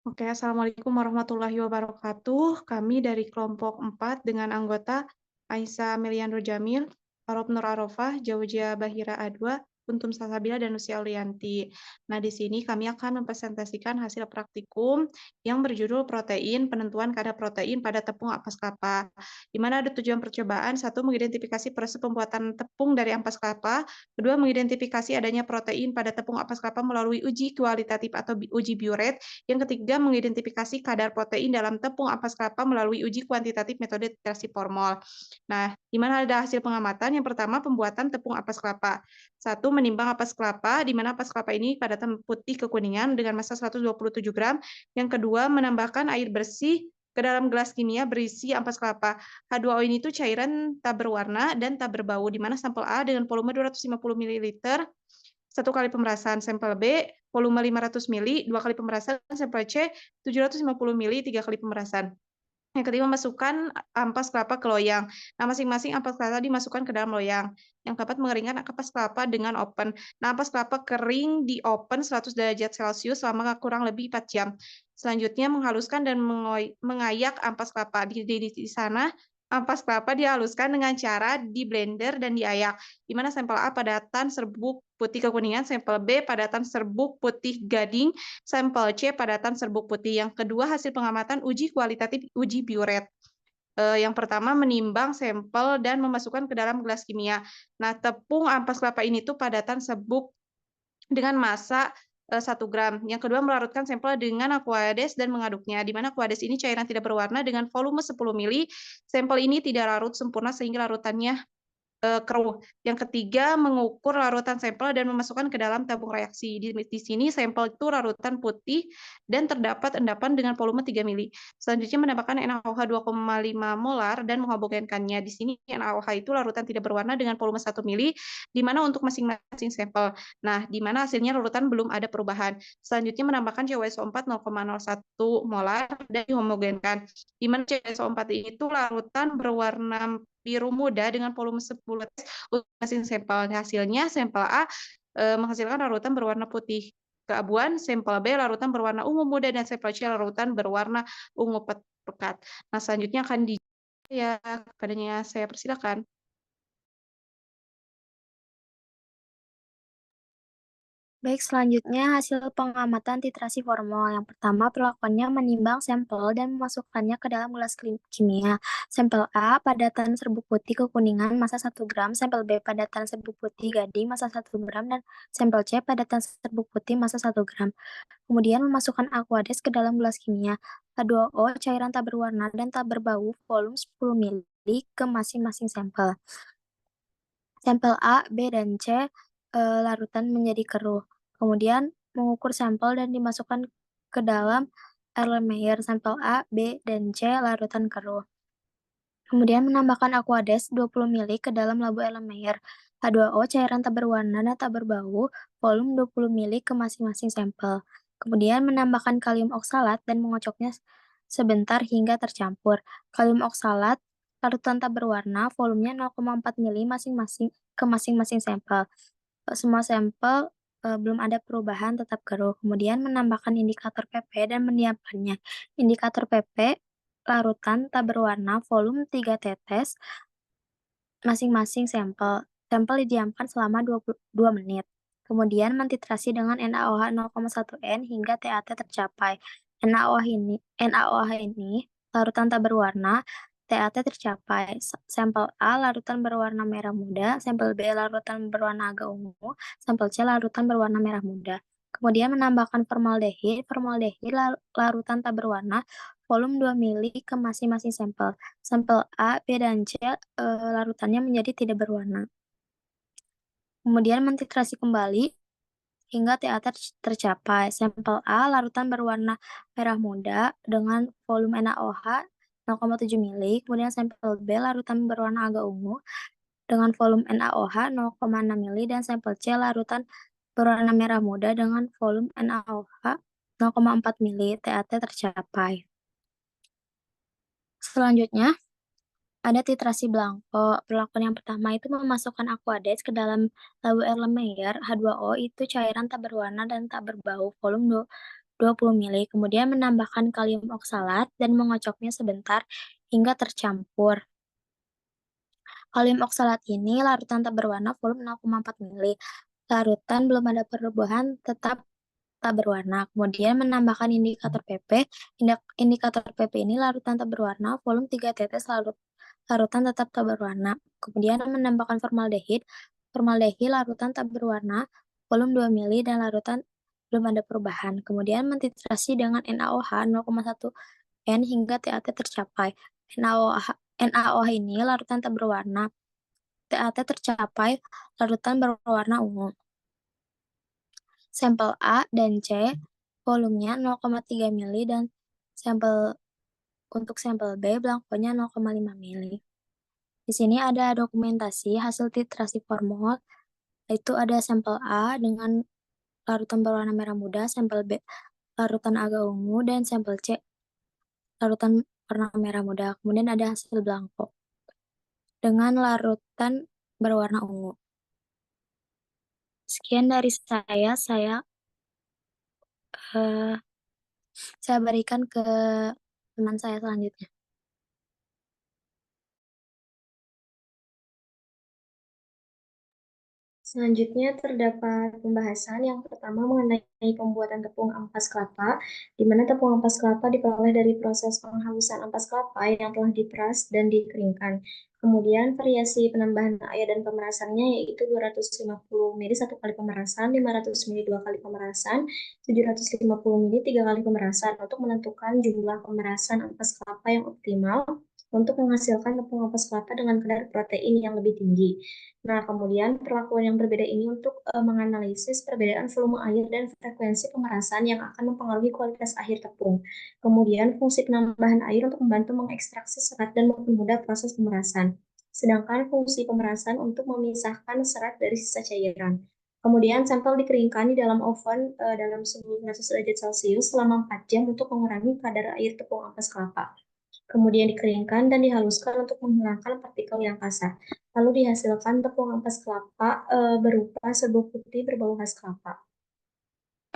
Oke, Assalamualaikum warahmatullahi wabarakatuh. Kami dari kelompok 4 dengan anggota Aisyah Meliandro Jamil, Arop Nur Arofah, Jaujia Bahira Adwa, Untum Salsabila, dan Nusi Aulianti. Nah, di sini kami akan mempresentasikan hasil praktikum yang berjudul Protein, Penentuan kadar protein pada tepung ampas kelapa. Di mana ada tujuan percobaan, satu, mengidentifikasi proses pembuatan tepung dari ampas kelapa, kedua, mengidentifikasi adanya protein pada tepung ampas kelapa melalui uji kualitatif atau uji Biuret, yang ketiga, mengidentifikasi kadar protein dalam tepung ampas kelapa melalui uji kuantitatif metode titrasi formol. Nah, di mana ada hasil pengamatan? Yang pertama, pembuatan tepung ampas kelapa. Satu, menimbang ampas kelapa, di mana ampas kelapa ini padatan putih kekuningan dengan massa 127 gram. Yang kedua, menambahkan air bersih ke dalam gelas kimia berisi ampas kelapa. H2O ini tuh cairan tak berwarna dan tak berbau, di mana sampel A dengan volume 250 ml, satu kali pemerasan, sampel B volume 500 mili, 2 kali pemerasan, sampel C 750 mili, 3 kali pemerasan. Yang ketiga, masukkan ampas kelapa ke loyang. Nah, masing-masing ampas kelapa dimasukkan ke dalam loyang. Yang keempat, mengeringkan ampas kelapa dengan oven. Nah, ampas kelapa kering di oven 100 derajat Celcius selama kurang lebih 4 jam. Selanjutnya, menghaluskan dan mengayak ampas kelapa. Di sana, ampas kelapa dihaluskan dengan cara di blender dan diayak, di mana sampel A padatan serbuk putih kekuningan, sampel B padatan serbuk putih gading, sampel C padatan serbuk putih. Yang kedua, hasil pengamatan uji kualitatif uji Biuret. Yang pertama, menimbang sampel dan memasukkan ke dalam gelas kimia. Nah, tepung ampas kelapa ini tuh padatan serbuk dengan massa 1 gram. Yang kedua, melarutkan sampel dengan Aquades dan mengaduknya, di mana Aquades ini cairan tidak berwarna dengan volume 10 mili. Sampel ini tidak larut sempurna sehingga larutannya keruh. Yang ketiga, mengukur larutan sampel dan memasukkan ke dalam tabung reaksi. Di sini sampel itu larutan putih dan terdapat endapan dengan volume 3 mili. Selanjutnya, menambahkan NaOH 2,5 molar dan menghomogenkannya. Di sini NaOH itu larutan tidak berwarna dengan volume 1 mili, di mana untuk masing-masing sampel. Nah, di mana hasilnya larutan belum ada perubahan. Selanjutnya, menambahkan CuSO4 0,01 molar dan dihomogenkan. Di mana CuSO4 itu larutan berwarna biru muda dengan volume 10 tes untuk masing sampel. Hasilnya, sampel A menghasilkan larutan berwarna putih keabuan, sampel B larutan berwarna ungu muda, dan sampel C larutan berwarna ungu pekat. Nah, selanjutnya akan di ya, kepadanya saya persilakan. Baik, selanjutnya hasil pengamatan titrasi formol. Yang pertama, perlakuannya menimbang sampel dan memasukkannya ke dalam gelas kimia. Sampel A, padatan serbuk putih kekuningan, massa 1 gram. Sampel B, padatan serbuk putih gading, massa 1 gram. Dan sampel C, padatan serbuk putih, massa 1 gram. Kemudian memasukkan Aquades ke dalam gelas kimia. H2O, cairan tak berwarna dan tak berbau, volume 10 mili ke masing-masing sampel. Sampel A, B, dan C larutan menjadi keruh. Kemudian mengukur sampel dan dimasukkan ke dalam Erlenmeyer. Sampel A, B, dan C larutan keruh. Kemudian menambahkan Aquades 20 mili ke dalam labu Erlenmeyer. H2O cairan tak berwarna dan tak berbau, volume 20 mili ke masing-masing sampel. Kemudian menambahkan kalium oksalat dan mengocoknya sebentar hingga tercampur. Kalium oksalat larutan tak berwarna, volumenya 0,4 mili masing-masing ke masing-masing sampel. Semua sampel belum ada perubahan, tetap keruh. Kemudian menambahkan indikator PP dan mendiamkannya. Indikator PP larutan tak berwarna, volume 3 tetes masing-masing sampel. Sampel didiamkan selama 22 menit. Kemudian mentitrasi dengan NaOH 0,1 N hingga TAT tercapai. NaOH ini larutan tak berwarna, TAT tercapai. Sampel A larutan berwarna merah muda, sampel B larutan berwarna agak ungu, sampel C larutan berwarna merah muda. Kemudian menambahkan formaldehid, larutan tak berwarna, volume 2 mili ke masing-masing sampel. Sampel A, B, dan C larutannya menjadi tidak berwarna. Kemudian mentitrasi kembali hingga TAT tercapai. Sampel A larutan berwarna merah muda dengan volume NaOH 0,7 mili. Kemudian sampel B larutan berwarna agak ungu dengan volume NaOH 0,6 mili. Dan sampel C larutan berwarna merah muda dengan volume NaOH 0,4 mili. TAT tercapai. Selanjutnya, ada titrasi blanko. Perlakuan yang pertama itu memasukkan Aquades ke dalam labu Erlenmeyer. H2O itu cairan tak berwarna dan tak berbau, volume 20 ml, kemudian menambahkan kalium oksalat dan mengocoknya sebentar hingga tercampur. Kalium oksalat ini larutan tak berwarna volume 0,4 ml. Larutan belum ada perubahan tetap tak berwarna. Kemudian menambahkan indikator PP. Indikator PP ini larutan tak berwarna volume 3 tetes larutan tetap tak berwarna. Kemudian menambahkan formaldehid. Formaldehid larutan tak berwarna volume 2 ml dan larutan belum ada perubahan. Kemudian mentitrasi dengan NaOH 0,1 N hingga TAT tercapai. NaOH ini larutan tak berwarna. TAT tercapai larutan berwarna ungu. Sampel A dan C volumenya 0,3 ml dan untuk sampel B blankonya 0,5 ml. Di sini ada dokumentasi hasil titrasi formol, yaitu ada sampel A dengan larutan berwarna merah muda, sampel B larutan agak ungu, dan sampel C larutan warna merah muda. Kemudian ada hasil blanko dengan larutan berwarna ungu. Sekian dari eh, saya berikan ke teman saya selanjutnya. Selanjutnya terdapat pembahasan yang pertama mengenai pembuatan tepung ampas kelapa, di mana tepung ampas kelapa diperoleh dari proses penghalusan ampas kelapa yang telah diperas dan dikeringkan. Kemudian variasi penambahan air dan pemerasannya yaitu 250 ml 1 kali pemerasan, 500 ml 2 kali pemerasan, 750 ml 3 kali pemerasan untuk menentukan jumlah pemerasan ampas kelapa yang optimal untuk menghasilkan tepung ampas kelapa dengan kadar protein yang lebih tinggi. Nah, kemudian perlakuan yang berbeda ini untuk menganalisis perbedaan volume air dan frekuensi pemerasan yang akan mempengaruhi kualitas akhir tepung. Kemudian fungsi penambahan air untuk membantu mengekstraksi serat dan mempermudah proses pemerasan. Sedangkan fungsi pemerasan untuk memisahkan serat dari sisa cairan. Kemudian sampel dikeringkan di dalam oven dalam suhu 100 derajat Celcius selama 4 jam untuk mengurangi kadar air tepung ampas kelapa. Kemudian dikeringkan dan dihaluskan untuk menghilangkan partikel yang kasar. Lalu dihasilkan tepung ampas kelapa berupa serbuk putih berbau khas kelapa.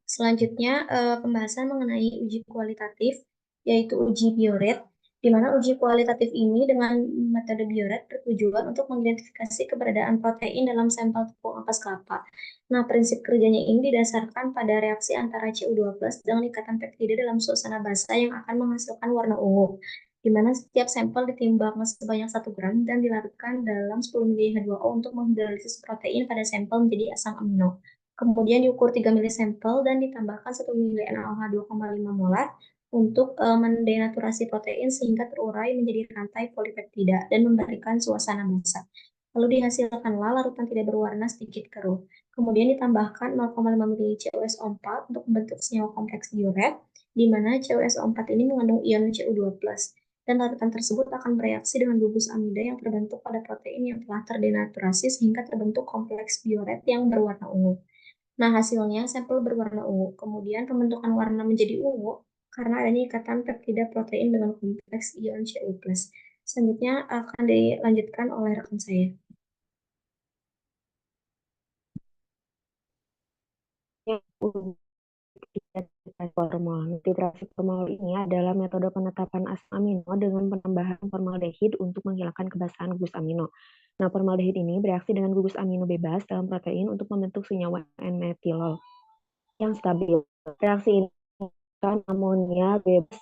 Selanjutnya pembahasan mengenai uji kualitatif, yaitu uji bioret, di mana uji kualitatif ini dengan metode bioret bertujuan untuk mengidentifikasi keberadaan protein dalam sampel tepung ampas kelapa. Nah, prinsip kerjanya ini didasarkan pada reaksi antara Cu2+ dengan ikatan peptida dalam suasana basah yang akan menghasilkan warna ungu, di mana setiap sampel ditimbang sebanyak 1 gram dan dilarutkan dalam 10 ml H2O untuk menghidrolisis protein pada sampel menjadi asam amino. Kemudian diukur 3 mili sampel dan ditambahkan 1 mili NaOH 2,5 molar untuk mendenaturasi protein sehingga terurai menjadi rantai polipeptida dan memberikan suasana basah. Lalu dihasilkanlah larutan tidak berwarna sedikit keruh. Kemudian ditambahkan 0,5 mili CuSO4 untuk membentuk senyawa kompleks bioret, di mana CuSO4 ini mengandung ion Cu2+. Dan larutan tersebut akan bereaksi dengan gugus amida yang terbentuk pada protein yang telah terdenaturasi sehingga terbentuk kompleks bioret yang berwarna ungu. Nah, hasilnya sampel berwarna ungu. Kemudian pembentukan warna menjadi ungu karena adanya ikatan peptida protein dengan kompleks ion Cu+. Selanjutnya akan dilanjutkan oleh rekan saya. Formol. Titrasi formol ini adalah metode penetapan asam amino dengan penambahan formaldehid untuk menghilangkan kebasahan gugus amino. Nah, formaldehid ini bereaksi dengan gugus amino bebas dalam protein untuk membentuk senyawa N-metilol yang stabil. Reaksi ini kan amonia bebas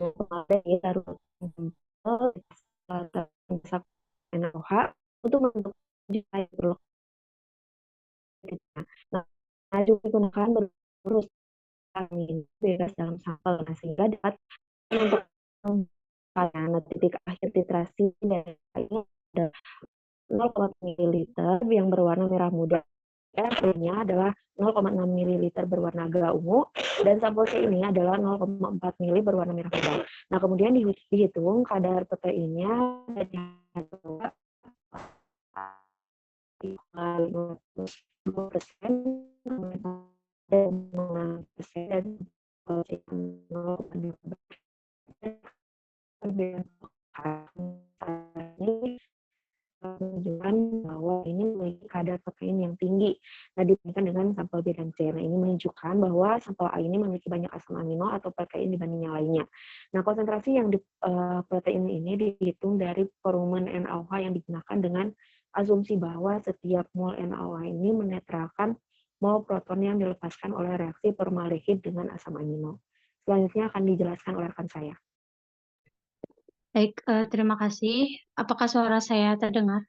formaldehid larut NaOH untuk membentuk air berlok. Nah, juga digunakan berurus angin bebas dalam sampel, nah, sehingga dapat untuk karena titik akhir titrasi dari ini adalah 0,1 ml yang berwarna merah muda. R-nya adalah 0,6 ml berwarna agak ungu dan sampel C ini adalah 0,4 ml berwarna merah muda. Nah, kemudian dihitung kadar proteinnya dari 50% dan 6% menunjukkan bahwa ini memiliki kadar protein yang tinggi. Nah, dibandingkan dengan sampel B dan C. Nah, ini menunjukkan bahwa sampel A ini memiliki banyak asam amino atau protein dibanding yang lainnya. Nah, konsentrasi yang di protein ini dihitung dari volume NaOH yang digunakan dengan asumsi bahwa setiap mol NaOH ini menetralkan mol proton yang dilepaskan oleh reaksi formaldehid dengan asam amino. Selanjutnya akan dijelaskan oleh rekan saya. Baik, terima kasih. Apakah suara saya terdengar?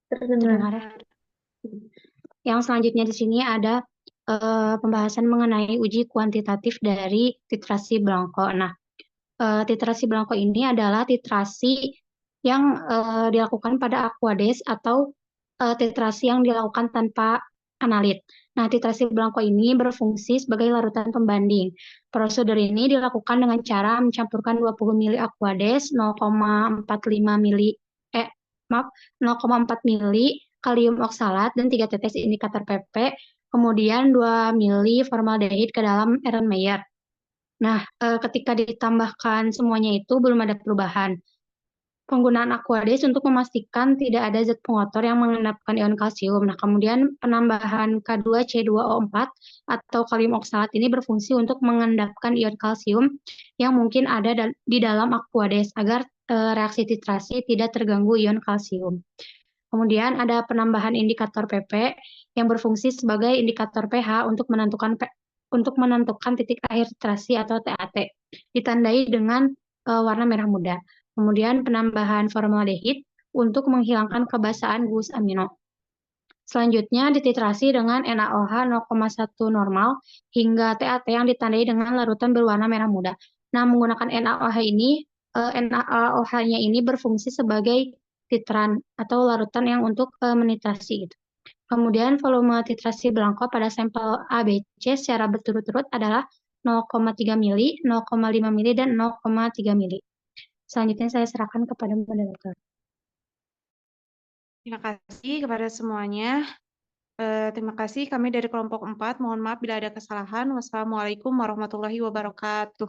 Terdengar ya? Yang selanjutnya di sini ada pembahasan mengenai uji kuantitatif dari titrasi Blanco. Nah, titrasi Blanco ini adalah titrasi yang dilakukan pada aquades atau titrasi yang dilakukan tanpa analit. Nah, titrasi Blanco ini berfungsi sebagai larutan pembanding. Prosedur ini dilakukan dengan cara mencampurkan 20 mili aquades, 0,4 mili kalium oksalat dan 3 tetes indikator PP, kemudian 2 mili formaldehid ke dalam Erlenmeyer. Nah, ketika ditambahkan semuanya itu belum ada perubahan. Penggunaan aquades untuk memastikan tidak ada zat pengotor yang mengendapkan ion kalsium. Nah, kemudian penambahan K2C2O4 atau kalium oksalat ini berfungsi untuk mengendapkan ion kalsium yang mungkin ada di dalam aquades agar reaksi titrasi tidak terganggu ion kalsium. Kemudian ada penambahan indikator PP yang berfungsi sebagai indikator pH untuk menentukan titik akhir titrasi atau TAT, ditandai dengan warna merah muda. Kemudian penambahan formaldehid untuk menghilangkan kebasaan gugus amino. Selanjutnya dititrasi dengan NaOH 0,1 normal hingga TAT yang ditandai dengan larutan berwarna merah muda. Nah, menggunakan NaOH-nya ini berfungsi sebagai titran atau larutan yang untuk menitrasi gitu. Kemudian volume titrasi Blanco pada sampel ABC secara berturut-turut adalah 0,3 mili, 0,5 mili, dan 0,3 mili. Selanjutnya saya serahkan kepada moderator. Terima kasih kepada semuanya. Terima kasih kami dari kelompok 4. Mohon maaf bila ada kesalahan. Wassalamualaikum warahmatullahi wabarakatuh.